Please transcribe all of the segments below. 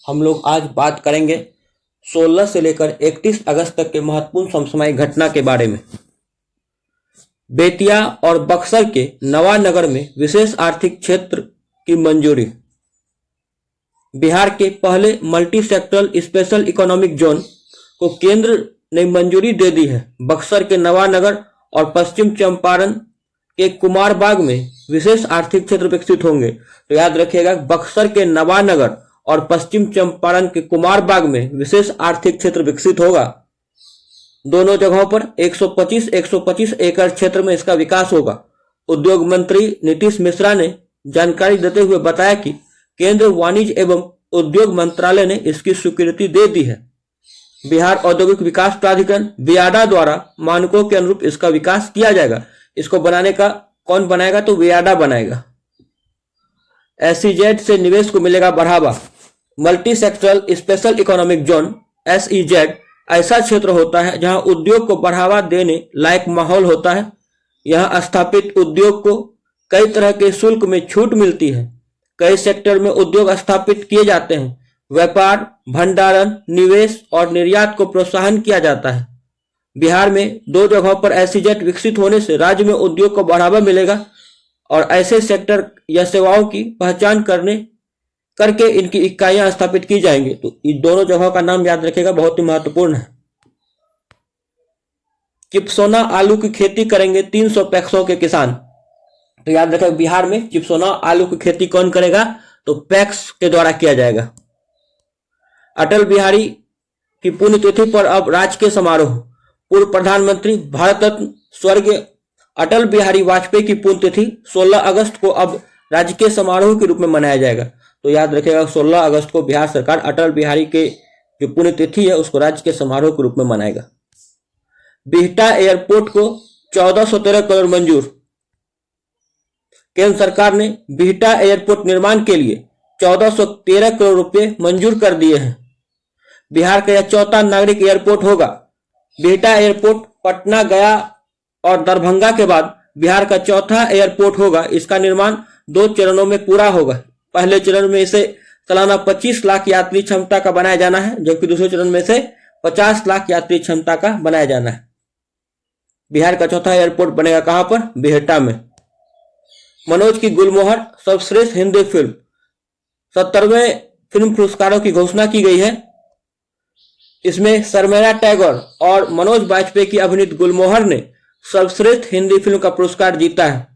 हम लोग आज बात करेंगे 16 से लेकर 31 अगस्त तक के महत्वपूर्ण समसामयिक घटना के बारे में। बेतिया और बक्सर के नवानगर में विशेष आर्थिक क्षेत्र की मंजूरी। बिहार के पहले multi sectoral special economic zone को केंद्र ने मंजूरी दे दी है। बक्सर के नवानगर और पश्चिम चंपारण के कुमारबाग में विशेष आर्थिक क्षेत्र विकसित होंगे। तो याद रखिएगा, बक्सर के नवानगर और पश्चिम चंपारण के कुमारबाग में विशेष आर्थिक क्षेत्र विकसित होगा। दोनों जगहों पर 125 एकड़ क्षेत्र में इसका विकास होगा। उद्योग मंत्री नीतीश मिश्रा ने जानकारी देते हुए बताया कि केंद्र वाणिज्य एवं उद्योग मंत्रालय ने इसकी स्वीकृति दे दी है। बिहार औद्योगिक विकास प्राधिकरण बियाडा द्वारा मानकों के अनुरूप इसका विकास किया जाएगा। इसको बनाने का कौन बनाएगा? तो बियाडा बनाएगा। SEZ से निवेश को मिलेगा बढ़ावा। Multi sectoral special economic zone SEZ ऐसा क्षेत्र होता है जहां उद्योग को बढ़ावा देने लायक माहौल होता है। यहां स्थापित उद्योग को कई तरह के शुल्क में छूट मिलती है। कई सेक्टर में उद्योग स्थापित किए जाते हैं। व्यापार, भंडारण, निवेश और निर्यात को प्रोत्साहन किया जाता है। बिहार में 2 जगहों पर SEZ विकसित होने से राज्य में उद्योग को बढ़ावा मिलेगा और ऐसे सेक्टर या सेवाओं की पहचान करके इनकी इकाइयां स्थापित की जाएंगी। तो इन दोनों जगहों का नाम याद रखिएगा, बहुत ही महत्वपूर्ण है। चिपसोना आलू की खेती करेंगे 300 पैक्सों के किसान। तो याद रखिएगा, बिहार में चिपसोना आलू की खेती कौन करेगा? तो पैक्स के द्वारा किया जाएगा। अटल बिहारी की पुण्यतिथि पर अब राजकीय समारोह। पूर्व प्रधानमंत्री भारत रत्न स्वर्गीय अटल बिहारी वाजपेयी की पुण्यतिथि 16 अगस्त को अब राजकीय समारोह के रूप में मनाया जाएगा। तो याद रखिएगा, 16 अगस्त को बिहार सरकार अटल बिहारी के जो पुण्यतिथि है उसको राजकीय समारोह के रूप में मनाएगा। बिहटा एयरपोर्ट को 1413 करोड़ मंजूर। केंद्र सरकार ने बिहटा एयरपोर्ट निर्माण के लिए 1413 करोड़ रुपए मंजूर कर दिए हैं। बिहार का यह चौथा नागरिक एयरपोर्ट होगा। बिहटा एयरपोर्ट पटना, गया और दरभंगा के बाद बिहार का चौथा एयरपोर्ट होगा। इसका निर्माण 2 चरणों में पूरा होगा। पहले चरण में इसे सालाना 25 लाख यात्री क्षमता का बनाया जाना है, जबकि दूसरे चरण में से 50 लाख यात्री क्षमता का बनाया जाना है। बिहार का चौथा एयरपोर्ट बनेगा कहां पर? बिहटा में। मनोज की गुलमोहर सर्वश्रेष्ठ हिंदी फिल्म 70वें फिल्म पुरस्कारों की घोषणा की गई है। इसमें शर्मिला टैगोर और मनोज बाजपेयी की अभिनीत गुलमोहर ने सर्वश्रेष्ठ हिंदी फिल्म का पुरस्कार जीता है।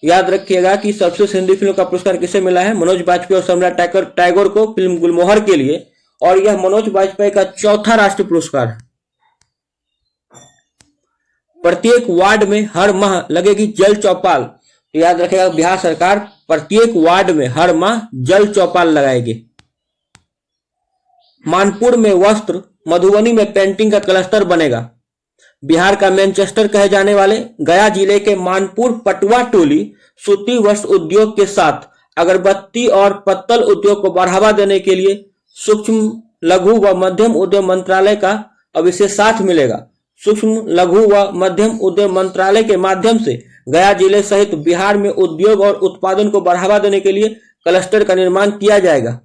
याद रखिएगा कि सर्वश्रेष्ठ हिंदी फिल्म का पुरस्कार किसे मिला है? मनोज बाजपेयी और शर्मिला टैगोर को फिल्म गुलमोहर के लिए, और यह मनोज बाजपेयी का चौथा राष्ट्रीय पुरस्कार है। प्रत्येक वार्ड में हर माह लगेगी जल चौपाल। तो याद रखिएगा, बिहार सरकार प्रत्येक वार्ड में हर माह जल चौपाल लगाएगी। मानपुर में वस्त्र, मधुबनी में पेंटिंग का क्लस्टर बनेगा। बिहार का मैनचेस्टर कहे जाने वाले गया जिले के मानपुर पटुआ टोली सूती वस्त्र उद्योग के साथ अगरबत्ती और पत्तल उद्योग को बढ़ावा देने के लिए सूक्ष्म, लघु व मध्यम उद्योग मंत्रालय का अब इसे साथ मिलेगा। सूक्ष्म, लघु व मध्यम उद्योग मंत्रालय के माध्यम से गया जिले सहित बिहार में उद्योग और उत्पादन को बढ़ावा देने के लिए क्लस्टर का निर्माण किया जाएगा।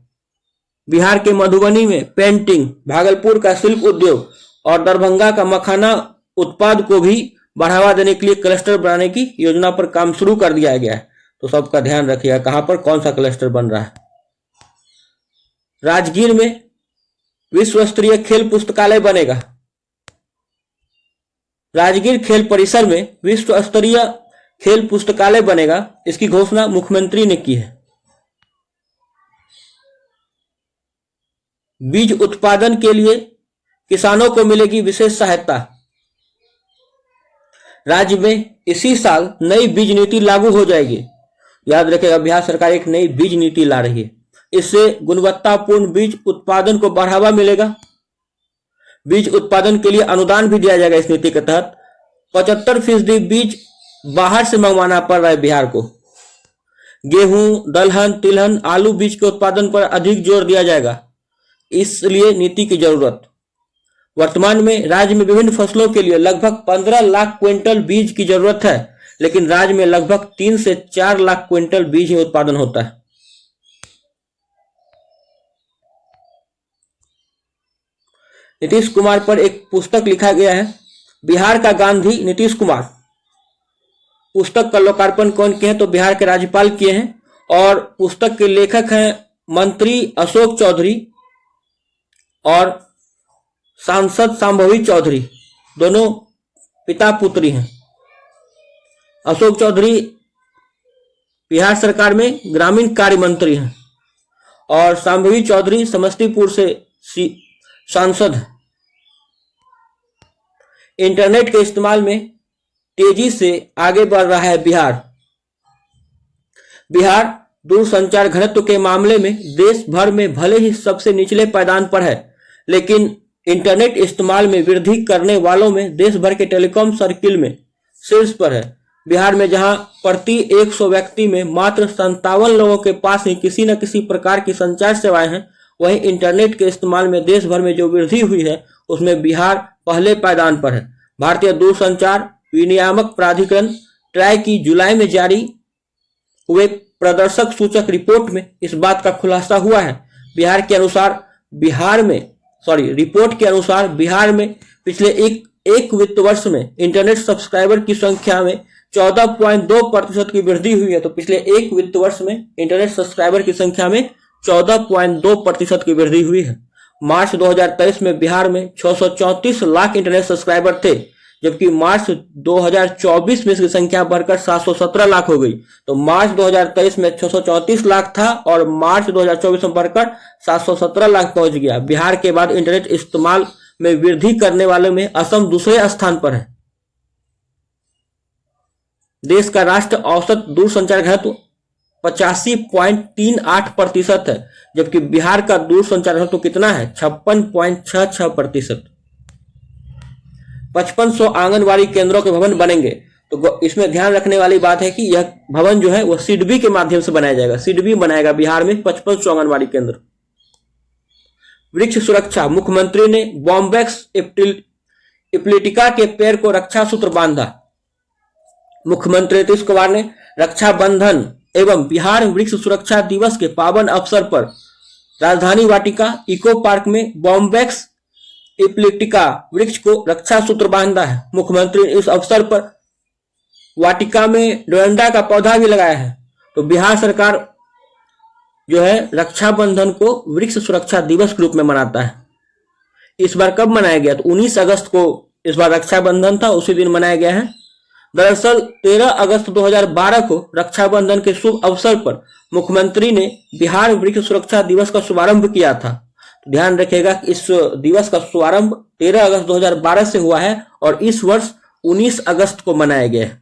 बिहार के मधुबनी में पेंटिंग, भागलपुर का शिल्प उद्योग और दरभंगा का मखाना उत्पाद को भी बढ़ावा देने के लिए क्लस्टर बनाने की योजना पर काम शुरू कर दिया गया है। तो सबका ध्यान रखिएगा, कहां पर कौन सा क्लस्टर बन रहा है। राजगीर में विश्व स्तरीय खेल पुस्तकालय बनेगा। राजगीर खेल परिसर में विश्व स्तरीय खेल पुस्तकालय बनेगा। इसकी घोषणा मुख्यमंत्री ने की है। बीज उत्पादन के लिए किसानों को मिलेगी विशेष सहायता। राज्य में इसी साल नई बीज नीति लागू हो जाएगी। याद रखिएगा, बिहार सरकार एक नई बीज नीति ला रही है। इससे गुणवत्तापूर्ण बीज उत्पादन को बढ़ावा मिलेगा। बीज उत्पादन के लिए अनुदान भी दिया जाएगा। इस नीति के तहत 75% बीज बाहर से मंगवाना पड़ रहा है बिहार को। गेहूं, दलहन, तिलहन, आलू बीज के उत्पादन पर अधिक जोर दिया जाएगा, इसलिए नीति की जरूरत। वर्तमान में राज्य में विभिन्न फसलों के लिए लगभग 15 लाख क्विंटल बीज की जरूरत है, लेकिन राज्य में लगभग 3 से 4 लाख क्विंटल बीज ही उत्पादन होता है। नीतीश कुमार पर एक पुस्तक लिखा गया है, बिहार का गांधी नीतीश कुमार। पुस्तक का लोकार्पण कौन किए हैं? तो बिहार के राज्यपाल किए हैं, और पुस्तक के लेखक हैं मंत्री अशोक चौधरी और सांसद शांभवी चौधरी, दोनों पिता पुत्री हैं। अशोक चौधरी बिहार सरकार में ग्रामीण कार्य मंत्री हैं और शांभवी चौधरी समस्तीपुर से सांसद हैं। इंटरनेट के इस्तेमाल में तेजी से आगे बढ़ रहा है बिहार। बिहार दूरसंचार घनत्व के मामले में देश भर में भले ही सबसे निचले पायदान पर है, लेकिन इंटरनेट इस्तेमाल में वृद्धि करने वालों में देश भर के टेलीकॉम सर्किल में शीर्ष पर है। बिहार में जहां प्रति 100 व्यक्ति में मात्र 57 लोगों के पास ही किसी न किसी प्रकार की संचार सेवाएं हैं, वहीं इंटरनेट के इस्तेमाल में देश भर में जो वृद्धि हुई है उसमें बिहार पहले पायदान पर है। भारतीय दूरसंचार विनियामक प्राधिकरण ट्राई की जुलाई में जारी हुए प्रदर्शक सूचक रिपोर्ट में इस बात का खुलासा हुआ है। रिपोर्ट के अनुसार बिहार में पिछले एक वित्त वर्ष में इंटरनेट सब्सक्राइबर की संख्या में 14.2% की वृद्धि हुई है। तो पिछले एक वित्त वर्ष में इंटरनेट सब्सक्राइबर की संख्या में 14.2% की वृद्धि हुई है। मार्च 2023 में बिहार में 634 लाख इंटरनेट सब्सक्राइबर थे, जबकि मार्च 2024 में इसकी संख्या बढ़कर 717 लाख हो गई। तो मार्च 2023 में 634 लाख था और मार्च 2024 में बढ़कर 717 लाख पहुंच गया। बिहार के बाद इंटरनेट इस्तेमाल में वृद्धि करने वाले में असम दूसरे स्थान पर है। देश का राष्ट्र औसत दूरसंचार घनत्व 85.38% है, जबकि बिहार का दूरसंचार घनत्व कितना है? 56.66%। 5500 आंगनबाड़ी केंद्रों के भवन बनेंगे। तो इसमें ध्यान रखने वाली बात है कि यह भवन जो है वह सिडबी के माध्यम से बनाया जाएगा। सिडबी बनाएगा बिहार में 5500 आंगनबाड़ी केंद्र। वृक्ष सुरक्षा, मुख्यमंत्री ने बॉम्बैक्स इप्लिटिका के पेड़ को रक्षा सूत्र बांधा। मुख्यमंत्री नीतीश कुमार ने रक्षाबंधन एवं बिहार वृक्ष सुरक्षा दिवस के पावन अवसर पर राजधानी वाटिका इको पार्क में बॉम्बैक्स इप्लिटिका वृक्ष को रक्षा सूत्र बांधा है। मुख्यमंत्री ने इस अवसर पर वाटिका में डोरंडा का पौधा भी लगाया है। तो बिहार सरकार जो है रक्षाबंधन को वृक्ष सुरक्षा दिवस के रूप में मनाता है। इस बार कब मनाया गया? तो 19 अगस्त को इस बार रक्षाबंधन था, उसी दिन मनाया गया है। दरअसल 13 अगस्त 2012 को रक्षाबंधन के शुभ अवसर पर मुख्यमंत्री ने बिहार वृक्ष सुरक्षा दिवस का शुभारंभ किया था। तो ध्यान रखिएगा कि इस दिवस का शुभारंभ 13 अगस्त 2012 से हुआ है और इस वर्ष 19 अगस्त को मनाया गया है।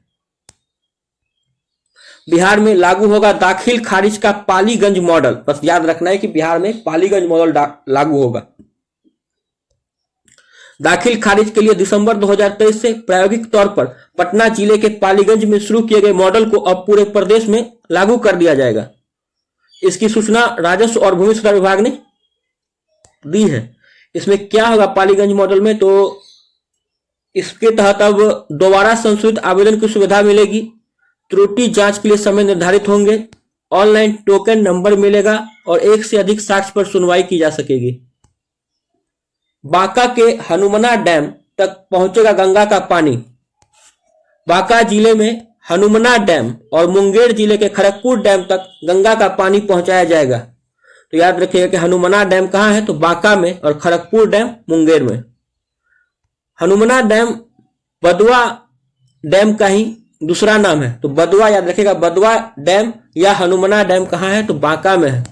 बिहार में लागू होगा दाखिल खारिज का पालीगंज मॉडल। बस याद रखना है कि बिहार में पालीगंज मॉडल लागू होगा। दाखिल खारिज के लिए दिसंबर 2023 से प्रायोगिक तौर पर पटना जिले के पालीगंज में शुरू किए गए मॉडल को अब पूरे प्रदेश में लागू कर दिया जाएगा। इसकी सूचना राजस्व और भूमि सुधार विभाग ने दी है। इसमें क्या होगा पालीगंज मॉडल में? तो इसके तहत अब दोबारा संशोधित आवेदन की सुविधा मिलेगी, त्रुटि जांच के लिए समय निर्धारित होंगे, ऑनलाइन टोकन नंबर मिलेगा और एक से अधिक साक्ष्य पर सुनवाई की जा सकेगी। बांका के हनुमना डैम तक पहुंचेगा गंगा का पानी। बांका जिले में हनुमना डैम और मुंगेर जिले के खड़गपुर डैम तक गंगा का पानी पहुंचाया जाएगा। तो याद रखिएगा कि हनुमना डैम कहां है? तो बांका में, और खड़गपुर डैम मुंगेर में। हनुमना डैम बदवा डैम का ही दूसरा नाम है। तो बदवा याद रखिएगा, बदवा डैम या हनुमना डैम कहां है? तो बांका में है।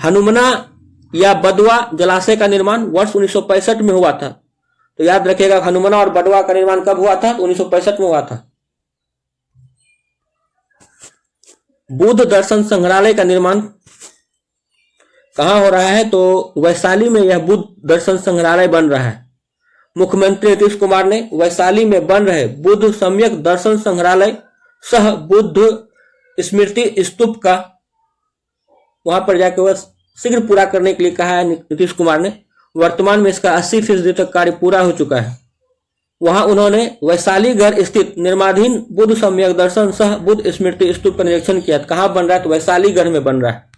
हनुमना या बदवा जलाशय का निर्माण वर्ष 1965 में हुआ था। तो याद रखिएगा हनुमना और बदवा का निर्माण कब हुआ था? तो 1965 में हुआ था। बुद्ध दर्शन संग्रहालय का निर्माण कहां हो रहा है? तो वैशाली में यह बुद्ध दर्शन संग्रहालय बन रहा है। मुख्यमंत्री नीतीश कुमार ने वैशाली में बन रहे बुद्ध सम्यक दर्शन संग्रहालय सह बुद्ध स्मृति स्तूप का वहां पर जाकर वह शीघ्र पूरा करने के लिए कहा है नीतीश कुमार ने। वर्तमान में इसका 80% तक कार्य पूरा हो चुका है। वहां उन्होंने वैशालीगढ़ स्थित निर्माणाधीन बुद्ध सम्यक दर्शन सह बुद्ध स्मृति स्तूप का निरीक्षण किया। कहां बन रहा है? तो वैशालीगढ़ में बन रहा है।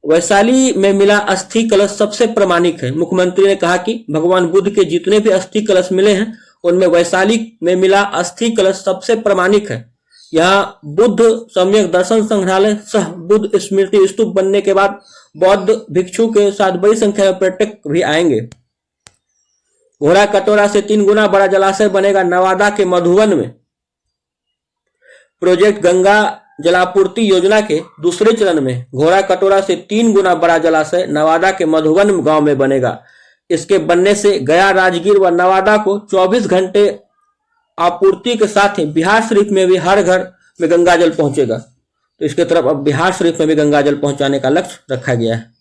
वैशाली में मिला अस्थि कलश सबसे प्रामाणिक है। मुख्यमंत्री ने कहा कि भगवान बुद्ध के जितने भी अस्थि कलश मिले हैं उनमें वैशाली में मिला अस्थि कलश सबसे प्रामाणिक है। यहाँ बुद्ध सम्यक दर्शन संग्रहालय सह बुद्ध स्मृति स्तूप बनने के बाद बौद्ध भिक्षु के साथ बड़ी संख्या में पर्यटक भी आएंगे। घोड़ा कटोरा से 3 गुना बड़ा जलाशय बनेगा नवादा के मधुबन में। प्रोजेक्ट गंगा जलापूर्ति योजना के दूसरे चरण में घोड़ा कटोरा से 3 गुना बड़ा जलाशय नवादा के मधुबन गांव में बनेगा। इसके बनने से गया, राजगीर व नवादा को 24 घंटे आपूर्ति के साथ ही बिहार शरीफ में भी हर घर में गंगा जल पहुंचेगा। तो इसके तरफ अब बिहार शरीफ में भी गंगा जल पहुंचाने का लक्ष्य रखा गया है।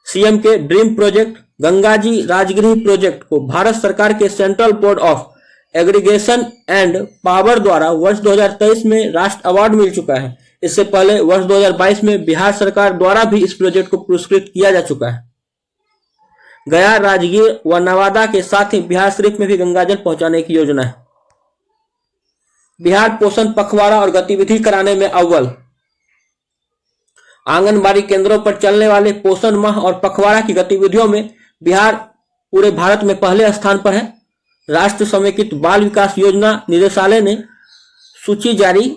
सीएम के dream project Gangaji Rajgriha project को भारत सरकार के central board of aggregation and power द्वारा वर्ष 2023 में राष्ट्र अवार्ड मिल चुका है। इससे पहले वर्ष 2022 में बिहार सरकार द्वारा भी इस प्रोजेक्ट को पुरस्कृत किया जा चुका है। गया, राजगीर व नवादा के साथ ही बिहार शरीफ में भी गंगाजल पहुंचाने की योजना है। बिहार पोषण पखवाड़ा और गतिविधि कराने में अव्वल। आंगनबाड़ी केंद्रों पर चलने वाले पोषण माह और पखवाड़ा की गतिविधियों में बिहार पूरे भारत में पहले स्थान पर है। राष्ट्र समेकित बाल विकास योजना निदेशालय ने सूची जारी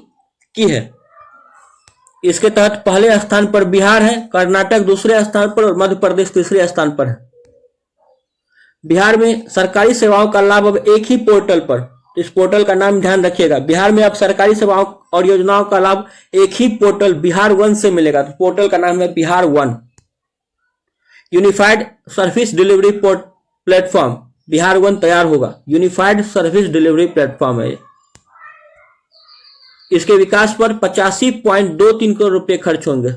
की है। इसके तहत पहले स्थान पर बिहार है, कर्नाटक दूसरे स्थान पर और मध्य प्रदेश तीसरे स्थान पर है। बिहार में सरकारी सेवाओं का लाभ अब एक ही पोर्टल पर, इस पोर्टल का नाम ध्यान रखिएगा। बिहार में अब सरकारी सेवाओं और योजनाओं का लाभ एक ही पोर्टल बिहार वन से मिलेगा। तो पोर्टल का नाम है Bihar one. Unified service delivery platform Bihar one तैयार होगा। यूनिफाइड सर्विस डिलीवरी प्लेटफॉर्म है। इसके विकास पर 85.23 करोड़ रुपए खर्च होंगे।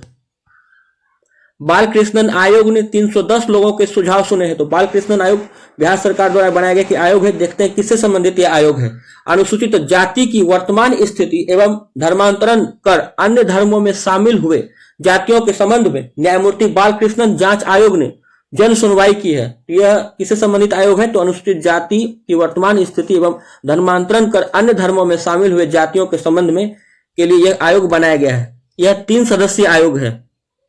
बाल कृष्णन आयोग ने 310 लोगों के सुझाव सुने हैं। तो बाल कृष्णन आयोग बिहार सरकार द्वारा बनाया गया कि आयोग है। देखते हैं किससे संबंधित यह आयोग है। अनुसूचित जाति की वर्तमान स्थिति एवं धर्मांतरण कर अन्य धर्मों में शामिल हुए जातियों के संबंध में न्यायमूर्ति बाल कृष्णन जांच आयोग ने जन सुनवाई की है। यह किससे संबंधित आयोग है? तो अनुसूचित जाति की वर्तमान स्थिति एवं धर्मांतरण कर अन्य धर्मों में शामिल हुए जातियों के संबंध में के लिए यह आयोग बनाया गया है। यह 3 सदस्यीय आयोग है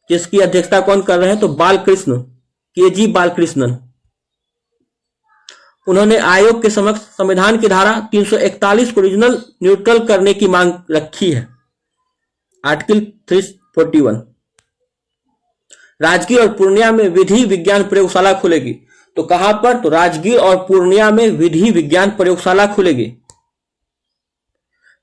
जिसकी अध्यक्षता कौन कर रहे हैं? तो बालकृष्ण केजी बालकृष्णन। उन्होंने आयोग के समक्ष संविधान की धारा 341 को रीजनल न्यूट्रल करने की मांग रखी है। आर्टिकल 341। राजगीर और पूर्णिया में विधि विज्ञान प्रयोगशाला खुलेगी। तो कहां पर? तो राजगीर और पूर्णिया में विधि विज्ञान प्रयोगशाला खुलेगी।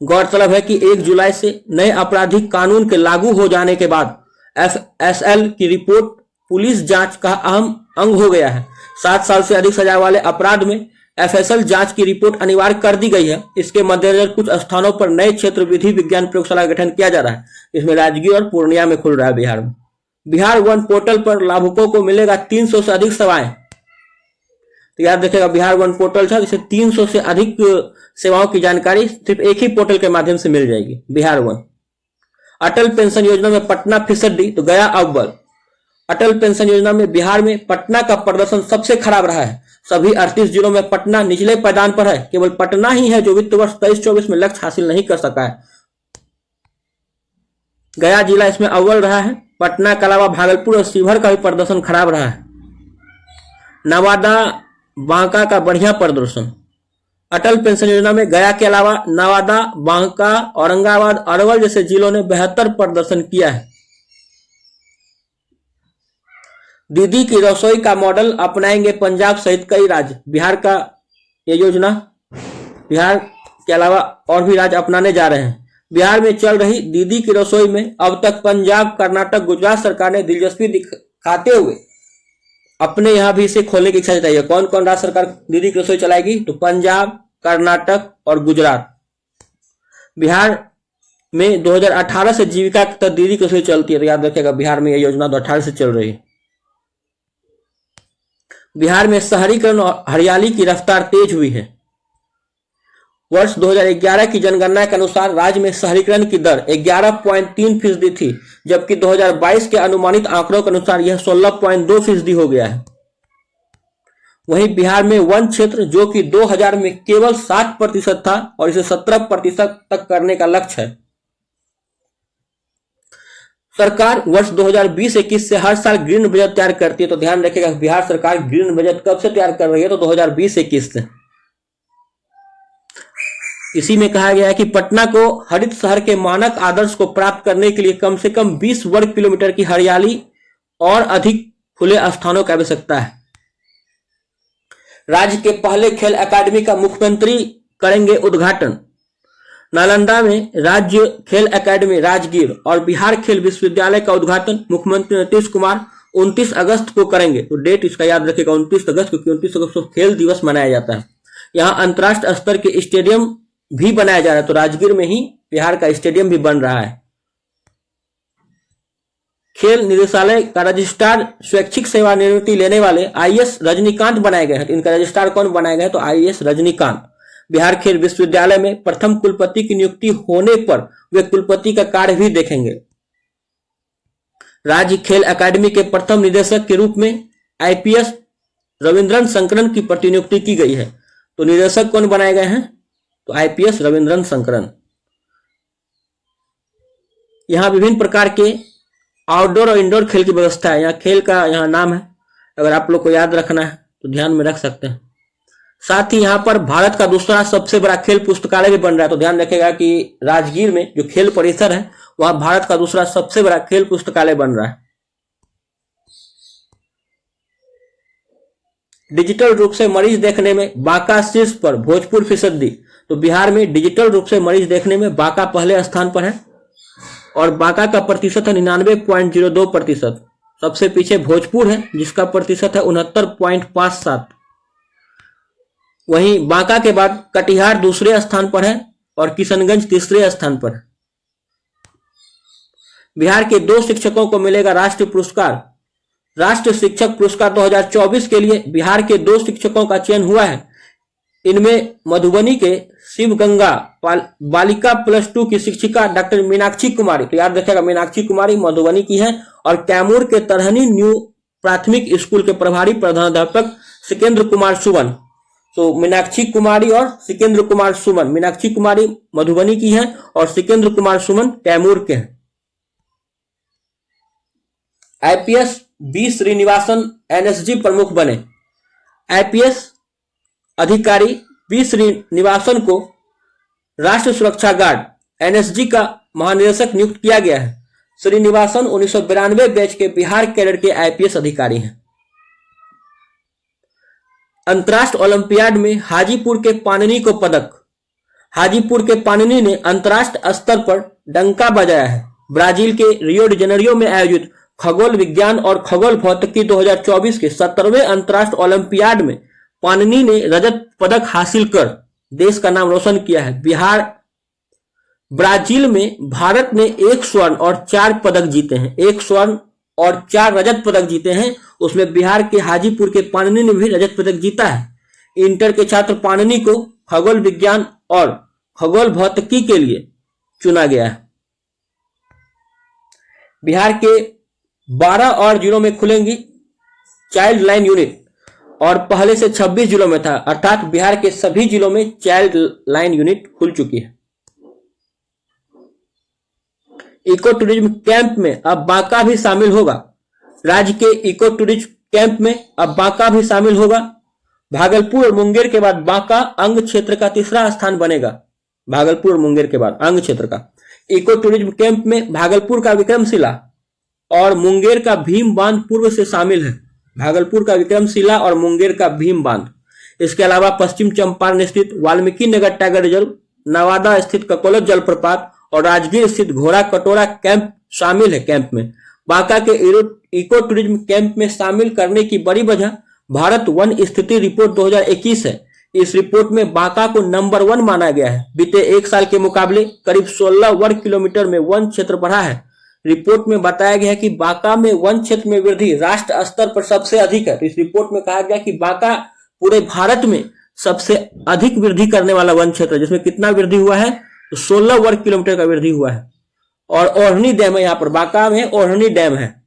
गौरतलब है कि 1 जुलाई से नए आपराधिक कानून के लागू हो जाने के बाद एफएसएल की रिपोर्ट पुलिस जांच का अहम अंग हो गया है। 7 साल से अधिक सजा वाले अपराध में एफएसएल जांच की रिपोर्ट अनिवार्य कर दी गई है। इसके मद्देनजर कुछ स्थानों पर नए क्षेत्र विधि विज्ञान प्रयोगशाला का गठन किया जा रहा है। इसमें राजगीर और पूर्णिया में खुल रहा है बिहार में। बिहार वन पोर्टल पर लाभुकों को मिलेगा 300 से अधिक सेवाएं। तो याद रखिएगा बिहार वन पोर्टल था जिसे 300 से अधिक सेवाओं की जानकारी सिर्फ एक ही पोर्टल के माध्यम से मिल जाएगी। बिहार वन। अटल पेंशन योजना में पटना फीसदी तो गया अव्वल। अटल पेंशन योजना में बिहार में पटना का प्रदर्शन सबसे खराब रहा है। सभी 38 जिलों में पटना निचले पायदान पर है। केवल पटना ही है जो वित्त वर्ष 23-24 में लक्ष्य हासिल नहीं कर सका है। गया जिला इसमें अव्वल रहा है। पटना के अलावा भागलपुर और शिवहर का भी प्रदर्शन खराब रहा है। नवादा बांका का बढ़िया प्रदर्शन। अटल पेंशन योजना में गया के अलावा नवादा, बांका, औरंगाबाद, अरवल जैसे जिलों ने बेहतर प्रदर्शन किया है। दीदी की रसोई का मॉडल अपनाएंगे पंजाब सहित कई राज्य। बिहार का यह योजना बिहार के अलावा और भी राज्य अपनाने जा रहे हैं। बिहार में चल रही दीदी की रसोई में अब तक पंजाब, कर्नाटक, गुजरात सरकार ने दिलचस्पी दिखाते हुए अपने यहां भी इसे खोलने की इच्छा जताई है। कौन कौन राज्य सरकार दीदी की रसोई चलाएगी? तो पंजाब, कर्नाटक और गुजरात। बिहार में 2018 से जीविका तक दीदी की रसोई चलती है। तो याद रखिएगा बिहार में यह योजना 2018 से चल रही है। बिहार में शहरीकरण और हरियाली की रफ्तार तेज हुई है। वर्ष 2011 की जनगणना के अनुसार राज्य में शहरीकरण की दर 11.3% थी, जबकि 2022 के अनुमानित आंकड़ों के अनुसार यह 16.2% हो गया है। वहीं बिहार में वन क्षेत्र जो कि 2000 में केवल 7% था और इसे 17% तक करने का लक्ष्य है। सरकार वर्ष 2020-21 से हर साल ग्रीन बजट तैयार करती है। तो ध्यान रखिएगा, बिहार सरकार ग्रीन बजट कब से तैयार कर रही है? तो 2020-21 से। इसी में कहा गया है कि पटना को हरित शहर के मानक आदर्श को प्राप्त करने के लिए कम से कम 20 वर्ग किलोमीटर की हरियाली और अधिक खुले स्थानों की आवश्यकता है। राज्य के पहले खेल अकादमी का मुख्यमंत्री करेंगे उद्घाटन। नालंदा में राज्य खेल अकादमी राजगीर और बिहार खेल विश्वविद्यालय का उद्घाटन मुख्यमंत्री नीतीश कुमार 29 अगस्त को करेंगे। तो डेट इसका याद रखिएगा, 29 अगस्त, क्योंकि 29 अगस्त को खेल दिवस मनाया जाता है। यहाँ अंतर्राष्ट्रीय स्तर के स्टेडियम भी बनाया जा रहा है। तो राजगीर में ही बिहार का स्टेडियम भी बन रहा है। खेल निदेशालय का रजिस्ट्रार स्वैच्छिक सेवानिवृत्ति लेने वाले आईएएस रजनीकांत बनाए गए हैं। तो इनका रजिस्ट्रार कौन बनाए गए? तो आईएएस रजनीकांत। बिहार खेल विश्वविद्यालय में प्रथम कुलपति की नियुक्ति होने पर वे कुलपति का कार्य भी देखेंगे। राज्य खेल अकादमी के प्रथम निदेशक के रूप में आईपीएस रविंद्रन शंकरन की प्रतिनियुक्ति की गई है। तो निदेशक कौन बनाए गए हैं? तो आईपीएस रविंद्रन शंकरन। यहां विभिन्न प्रकार के आउटडोर और इंडोर खेल की व्यवस्था है। यहाँ खेल का यहाँ नाम है, अगर आप लोग को याद रखना है तो ध्यान में रख सकते हैं। साथ ही यहाँ पर भारत का दूसरा सबसे बड़ा खेल पुस्तकालय भी बन रहा है। तो ध्यान रखिएगा कि राजगीर में जो खेल परिसर है वहां भारत का दूसरा सबसे बड़ा खेल पुस्तकालय बन रहा है। डिजिटल रूप से मरीज देखने में बांका शीर्ष पर, भोजपुर फीसदी। तो बिहार में डिजिटल रूप से मरीज देखने में बांका पहले स्थान पर है और बांका का प्रतिशत है 99.02%। सबसे पीछे भोजपुर है जिसका प्रतिशत है 69.57। वहीं बांका के बाद कटिहार दूसरे स्थान पर है और किशनगंज तीसरे स्थान पर है। बिहार के 2 शिक्षकों को मिलेगा राष्ट्रीय पुरस्कार। राष्ट्रीय शिक्षक पुरस्कार 2024 के लिए बिहार के 2 शिक्षकों का चयन हुआ है। इनमें मधुबनी के शिव गंगा बालिका +2 की शिक्षिका डॉक्टर मीनाक्षी कुमारी, तो याद रखिएगा मीनाक्षी कुमारी मधुबनी की है, और कैमूर के तरहनी न्यू प्राथमिक स्कूल के प्रभारी प्रधानाध्यापक सिकेंद्र कुमार सुमन। तो मीनाक्षी कुमारी और सिकेंद्र कुमार सुमन, मीनाक्षी कुमारी मधुबनी की है और सिकेंद्र कुमार सुमन कैमूर के हैं। आईपीएस बी श्रीनिवासन एनएसजी प्रमुख बने। आईपीएस अधिकारी बी श्रीनिवासन को राष्ट्रीय सुरक्षा गार्ड एनएसजी का महानिदेशक नियुक्त किया गया है। श्रीनिवासन 1992 बैच के बिहार कैडर के आईपीएस अधिकारी हैं। अंतर्राष्ट्रीय ओलंपियाड में हाजीपुर के पाणिनी को पदक। हाजीपुर के पाणिनी ने अंतर्राष्ट्रीय स्तर पर डंका बजाया है। ब्राजील के रियो डी जेनेरियो में आयोजित खगोल विज्ञान और खगोल भौतिकी 2024 के 17वें अंतर्राष्ट्रीय ओलंपियाड में पाणिनी ने रजत पदक हासिल कर देश का नाम रोशन किया है। ब्राजील में भारत ने 1 स्वर्ण और 4 पदक जीते हैं। 1 स्वर्ण और 4 रजत पदक जीते हैं। उसमें बिहार के हाजीपुर के पाणिनी ने भी रजत पदक जीता है। इंटर के छात्र पाणिनी को खगोल विज्ञान और खगोल भौतिकी के लिए चुना गया है। बिहार के 12 और जिलों में खुलेंगी चाइल्ड लाइन यूनिट और पहले से 26 जिलों में था, अर्थात बिहार के सभी जिलों में चाइल्ड लाइन यूनिट खुल चुकी है। इको टूरिज्म कैंप में अब बांका भी शामिल होगा। राज्य के इको टूरिज्म कैंप में अब बांका भी शामिल होगा। भागलपुर और मुंगेर के बाद बांका अंग क्षेत्र का तीसरा स्थान बनेगा। भागलपुर और मुंगेर के बाद अंग क्षेत्र का इको टूरिज्म कैंप में भागलपुर का विक्रमशिला और मुंगेर का भीम बांध पूर्व से शामिल है। भागलपुर का विक्रमशिला और मुंगेर का भीम बांध। इसके अलावा पश्चिम चंपारण स्थित वाल्मीकि नगर टाइगर रिजर्व, नवादा स्थित ककोलत जलप्रपात और राजगीर स्थित घोड़ा कटोरा कैंप शामिल है। कैंप में बांका के इको टूरिज्म कैंप में शामिल करने की बड़ी वजह भारत वन स्थिति रिपोर्ट 2021 है। इस रिपोर्ट में बांका को नंबर 1 माना गया है। बीते 1 साल के मुकाबले करीब 16 वर्ग किलोमीटर में वन क्षेत्र बढ़ा है। रिपोर्ट में बताया गया है कि बांका में वन क्षेत्र में वृद्धि राष्ट्र स्तर पर सबसे अधिक है। तो इस रिपोर्ट में कहा गया कि बांका पूरे भारत में सबसे अधिक वृद्धि करने वाला वन क्षेत्र है, जिसमें कितना वृद्धि हुआ है? तो 16 वर्ग किलोमीटर का वृद्धि हुआ है। और ओढ़नी डैम है, यहाँ पर बांका में ओढ़नी डैम है।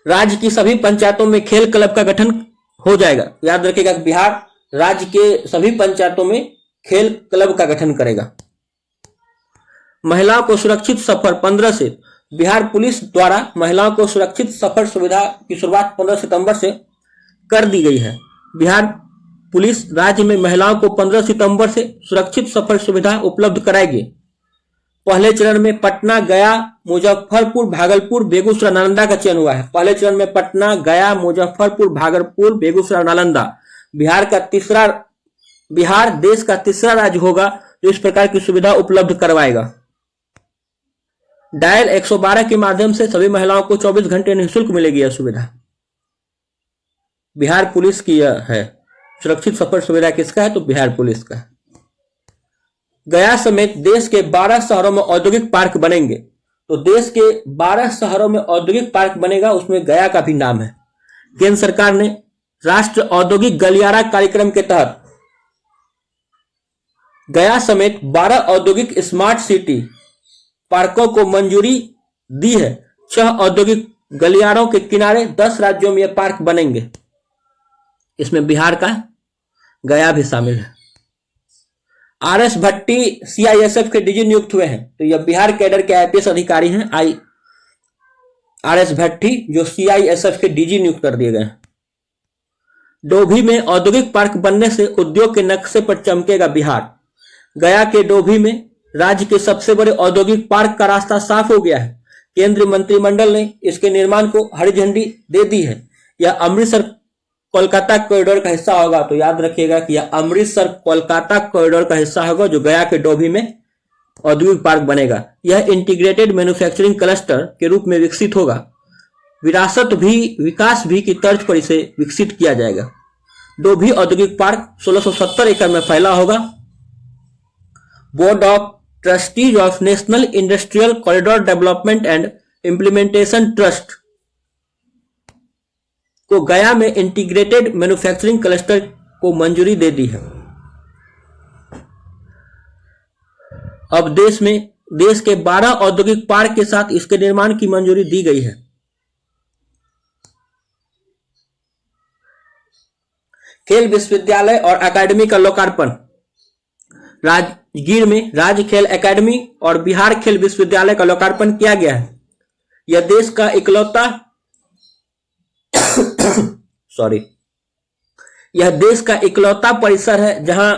राज्य की सभी पंचायतों में खेल क्लब का गठन हो जाएगा। याद रखिएगा, बिहार राज्य के सभी पंचायतों में खेल क्लब का गठन करेगा। महिलाओं को सुरक्षित सफर 15 से, बिहार पुलिस द्वारा महिलाओं को सुरक्षित सफर सुविधा की शुरुआत 15 सितंबर से कर दी गई है। बिहार पुलिस राज्य में महिलाओं को 15 सितंबर से सुरक्षित सफर सुविधा उपलब्ध कराएगी। पहले चरण में पटना, गया, मुजफ्फरपुर, भागलपुर, बेगूसराय, नालंदा का चयन हुआ है। पहले चरण में पटना, गया, मुजफ्फरपुर, भागलपुर, बेगूसराय, नालंदा। बिहार देश का तीसरा राज्य होगा जो इस प्रकार की सुविधा उपलब्ध करवाएगा। डायल 112 के माध्यम से सभी महिलाओं को 24 घंटे निःशुल्क मिलेगी यह सुविधा। बिहार पुलिस की यह है। सुरक्षित सफर सुविधा किसका है? तो बिहार पुलिस का है। गया समेत देश के 12 शहरों में औद्योगिक पार्क बनेंगे। तो देश के 12 शहरों में औद्योगिक पार्क बनेगा, उसमें गया का भी नाम है। केंद्र सरकार ने राष्ट्रीय औद्योगिक गलियारा कार्यक्रम के तहत गया समेत 12 औद्योगिक स्मार्ट सिटी पार्कों को मंजूरी दी है। 6 औद्योगिक गलियारों के किनारे 10 राज्यों में यह पार्क बनेंगे। इसमें बिहार का गया भी शामिल है। आरएस भट्टी सीआईएसएफ के डीजी नियुक्त हुए हैं। तो यह बिहार कैडर के आईपीएस अधिकारी हैं। आरएस भट्टी जो सीआईएसएफ के डीजी नियुक्त कर दिए गए हैं। डोभी में औद्योगिक पार्क बनने से उद्योग के नक्शे पर चमकेगा बिहार। गया के डोभी में राज्य के सबसे बड़े औद्योगिक पार्क का रास्ता साफ हो गया है। केंद्रीय मंत्रिमंडल ने इसके निर्माण को हरी झंडी दे दी है। यह अमृतसर कोलकाता कॉरिडोर का हिस्सा होगा। तो याद रखिएगा कि यह अमृतसर कोलकाता कॉरिडोर का हिस्सा होगा जो गया के डोभी में औद्योगिक पार्क बनेगा। यह इंटीग्रेटेड मैन्युफैक्चरिंग क्लस्टर के रूप में विकसित होगा। विकास भी की तर्ज पर इसे विकसित किया जाएगा। डोभी औद्योगिक पार्क 1670 एकड़ में फैला होगा। Board of trustees of national industrial corridor development and implementation trust को गया में इंटीग्रेटेड मैन्युफैक्चरिंग क्लस्टर को मंजूरी दे दी है। अब देश के 12 औद्योगिक पार्क के साथ इसके निर्माण की मंजूरी दी गई है। खेल विश्वविद्यालय और अकादमी का लोकार्पण। राजगीर में राज्य खेल अकादमी और बिहार खेल विश्वविद्यालय का लोकार्पण किया गया है। यह देश का इकलौता परिसर है जहां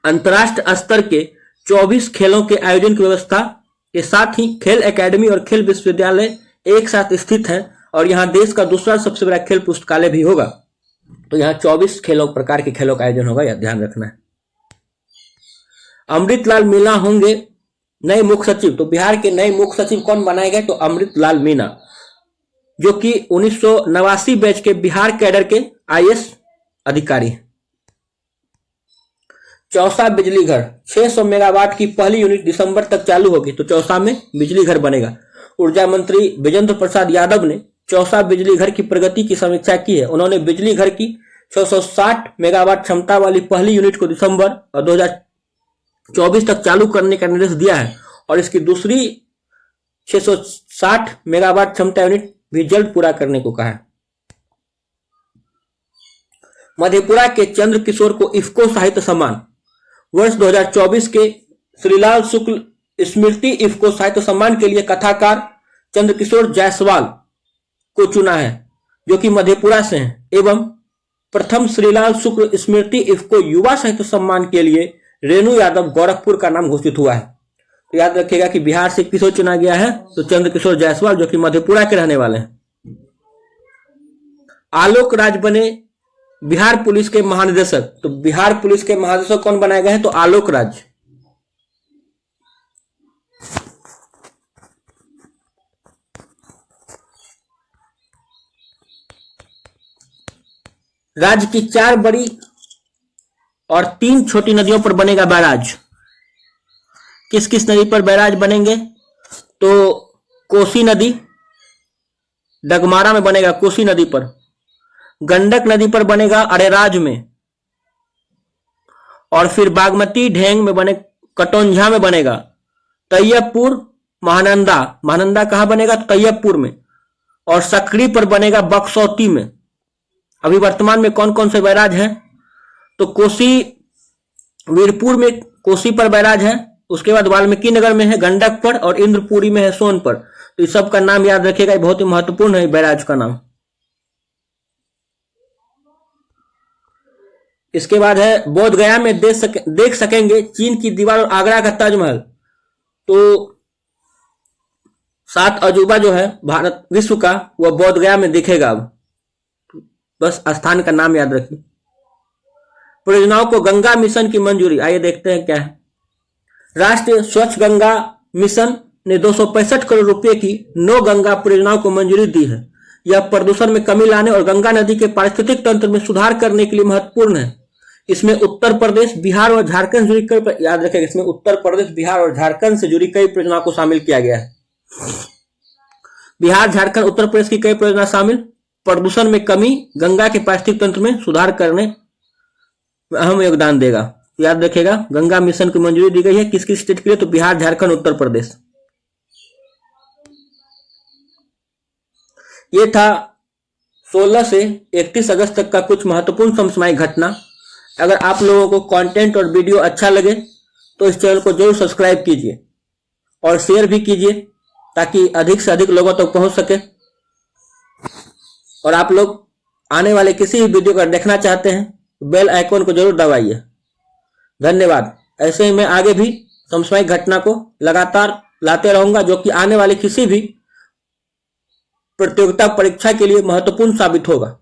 अंतरराष्ट्रीय स्तर के 24 खेलों के आयोजन की व्यवस्था के साथ ही खेल अकादमी और खेल विश्वविद्यालय एक साथ स्थित है। और यहां देश का दूसरा सबसे बड़ा खेल पुस्तकालय भी होगा। तो यहां 24 प्रकार के खेलों का आयोजन होगा, यह ध्यान रखना है। अमृतलाल मीणा होंगे नए मुख्य सचिव। तो बिहार के नए मुख्य सचिव कौन बनाए गए? तो अमृतलाल मीणा जो कि 1989 बैच के बिहार कैडर के आईएएस अधिकारी हैं। चौसा बिजली घर 600 मेगावाट की पहली यूनिट दिसंबर तक चालू होगी। तो चौसा में बिजली घर बनेगा। ऊर्जा मंत्री विजेंद्र प्रसाद यादव ने चौसा बिजली घर की प्रगति की समीक्षा की है। उन्होंने बिजली घर की 660 मेगावाट क्षमता वाली पहली यूनिट को दिसंबर 2024 तक चालू करने का निर्देश दिया है और इसकी दूसरी 660 मेगावाट क्षमता यूनिट भी जल्द पूरा करने को कहा है। मधेपुरा के चंद्र किशोर को इफ्को साहित्य सम्मान। वर्ष 2024 के श्रीलाल शुक्ल स्मृति इफ्को साहित्य सम्मान के लिए कथाकार चंद्र किशोर जायसवाल को चुना है जो कि मधेपुरा से हैं। एवं प्रथम श्रीलाल शुक्ल स्मृति इफ्को युवा साहित्य सम्मान के लिए रेणु यादव गोरखपुर का नाम घोषित हुआ है। तो याद रखिएगा कि बिहार से किसको चुना गया है? तो चंद्र किशोर जायसवाल जो कि मधेपुरा के रहने वाले हैं। आलोक राज बने बिहार पुलिस के महानिदेशक। तो बिहार पुलिस के महानिदेशक कौन बनाए गए हैं? तो आलोक राज। राज्य की 4 बड़ी और 3 छोटी नदियों पर बनेगा बैराज। किस किस नदी पर बैराज बनेंगे? तो कोसी नदी, डगमारा में बनेगा कोसी नदी पर। गंडक नदी पर बनेगा अरेराज में। और फिर बागमती ढेंग में बने, कटौंझा में बनेगा। तैयबपुर, महानंदा कहां बनेगा? तैयबपुर में। और सकरी पर बनेगा बक्सौती में। अभी वर्तमान में कौन कौन से बैराज हैं? तो कोसी, वीरपुर में कोसी पर बैराज है। उसके बाद वाल्मीकि नगर में है गंडक पर और इंद्रपुरी में है सोन पर। तो इस सब का नाम याद रखिएगा, बहुत ही महत्वपूर्ण है बैराज का नाम। इसके बाद है बोध गया में देख सकेंगे चीन की दीवार और आगरा का ताजमहल। तो 7 अजूबा जो है भारत विश्व का वह बोध गया में दिखेगा। अब बस स्थान का नाम याद रखिए। परियोजनाओं को गंगा मिशन की मंजूरी, आइए देखते हैं क्या है। राष्ट्रीय स्वच्छ गंगा मिशन ने 265 करोड़ रुपए की 9 गंगा परियोजनाओं को मंजूरी दी है। यह प्रदूषण में कमी लाने और गंगा नदी के पारिस्थितिक तंत्र में सुधार करने के लिए महत्वपूर्ण है। इसमें उत्तर प्रदेश, बिहार और झारखंड से जुड़ी कई, याद रखेगा, इसमें उत्तर प्रदेश, बिहार और झारखंड से जुड़ी कई परियोजनाओं को शामिल किया गया है। बिहार, झारखंड, उत्तर प्रदेश की कई परियोजना शामिल प्रदूषण में कमी, गंगा के पारिस्थितिक तंत्र में सुधार करने में अहम योगदान देगा। याद रखेगा, गंगा मिशन की मंजूरी दी गई है किस किस स्टेट के लिए? तो बिहार, झारखंड, उत्तर प्रदेश। ये था 16 से 31 अगस्त तक का कुछ महत्वपूर्ण समसामयिक घटना। अगर आप लोगों को कंटेंट और वीडियो अच्छा लगे तो इस चैनल को जरूर सब्सक्राइब कीजिए और शेयर भी कीजिए ताकि अधिक से अधिक लोगों तक पहुंच सके। और आप लोग आने वाले किसी भी वीडियो को देखना चाहते हैं तो बेल आइकॉन को जरूर दबाइए। धन्यवाद। ऐसे ही मैं आगे भी समसामयिक घटना को लगातार लाते रहूंगा जो कि आने वाले किसी भी प्रतियोगिता परीक्षा के लिए महत्वपूर्ण साबित होगा।